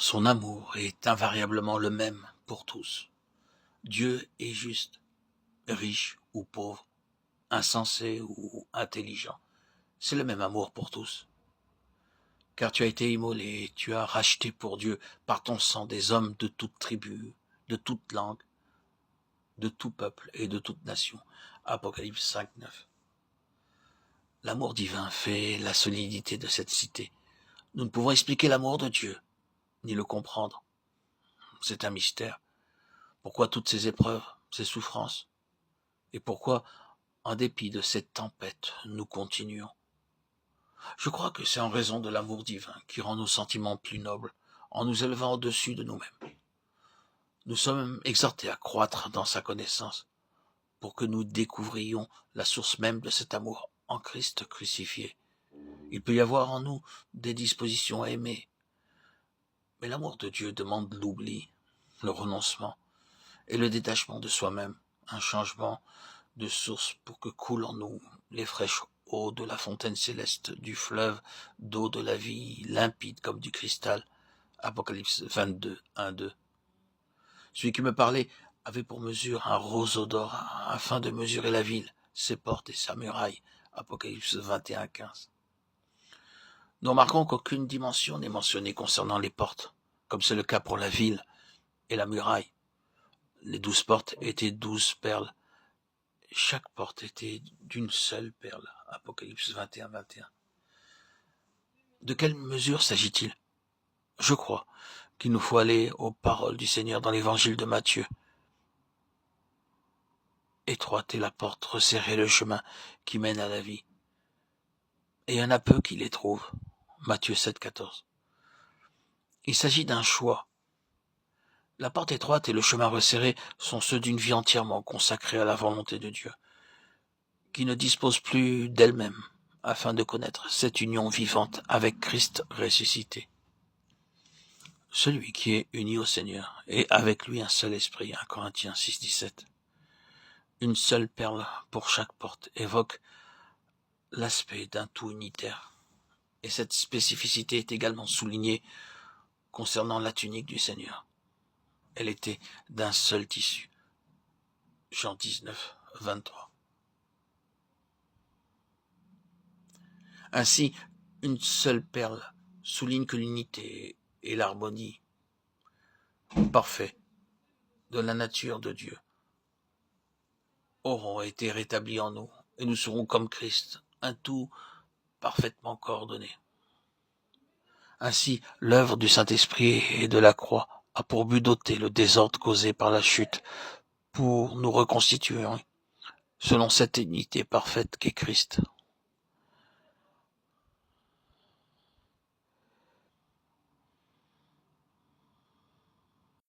Son amour est invariablement le même pour tous. Dieu est juste, riche ou pauvre, insensé ou intelligent. C'est le même amour pour tous. Car tu as été immolé, tu as racheté pour Dieu par ton sang des hommes de toute tribu, de toute langue, de tout peuple et de toute nation. Apocalypse 5, 9. L'amour divin fait la solidité de cette cité. Nous ne pouvons expliquer l'amour de Dieu, ni le comprendre. C'est un mystère. Pourquoi toutes ces épreuves, ces souffrances? Et pourquoi, en dépit de cette tempête, nous continuons? Je crois que c'est en raison de l'amour divin qui rend nos sentiments plus nobles, en nous élevant au-dessus de nous-mêmes. Nous sommes exhortés à croître dans sa connaissance, pour que nous découvrions la source même de cet amour en Christ crucifié. Il peut y avoir en nous des dispositions à aimer, mais l'amour de Dieu demande l'oubli, le renoncement et le détachement de soi-même, un changement de source pour que coulent en nous les fraîches eaux de la fontaine céleste, du fleuve d'eau de la vie, limpide comme du cristal. Apocalypse 22, 1, 2. Celui qui me parlait avait pour mesure un roseau d'or, afin de mesurer la ville, ses portes et sa muraille. Apocalypse 21, 15. Nous remarquons qu'aucune dimension n'est mentionnée concernant les portes, comme c'est le cas pour la ville et la muraille. Les 12 portes étaient 12 perles. Chaque porte était d'une seule perle. Apocalypse 21, 21. De quelle mesure s'agit-il? Je crois qu'il nous faut aller aux paroles du Seigneur dans l'évangile de Matthieu. Étroite est la porte, resserré le chemin qui mène à la vie. Et il y en a peu qui les trouvent. Matthieu 7, 14. Il s'agit d'un choix. La porte étroite et le chemin resserré sont ceux d'une vie entièrement consacrée à la volonté de Dieu, qui ne dispose plus d'elle-même afin de connaître cette union vivante avec Christ ressuscité. Celui qui est uni au Seigneur et avec lui un seul esprit, 1 Corinthiens 6, 17. Une seule perle pour chaque porte évoque l'aspect d'un tout unitaire. Et cette spécificité est également soulignée concernant la tunique du Seigneur. Elle était d'un seul tissu. Jean 19, 23. Ainsi, une seule perle souligne que l'unité et l'harmonie parfaite de la nature de Dieu auront été rétablis en nous, et nous serons comme Christ, un tout parfaitement coordonné. Ainsi, l'œuvre du Saint-Esprit et de la croix a pour but d'ôter le désordre causé par la chute, pour nous reconstituer selon cette unité parfaite qu'est Christ.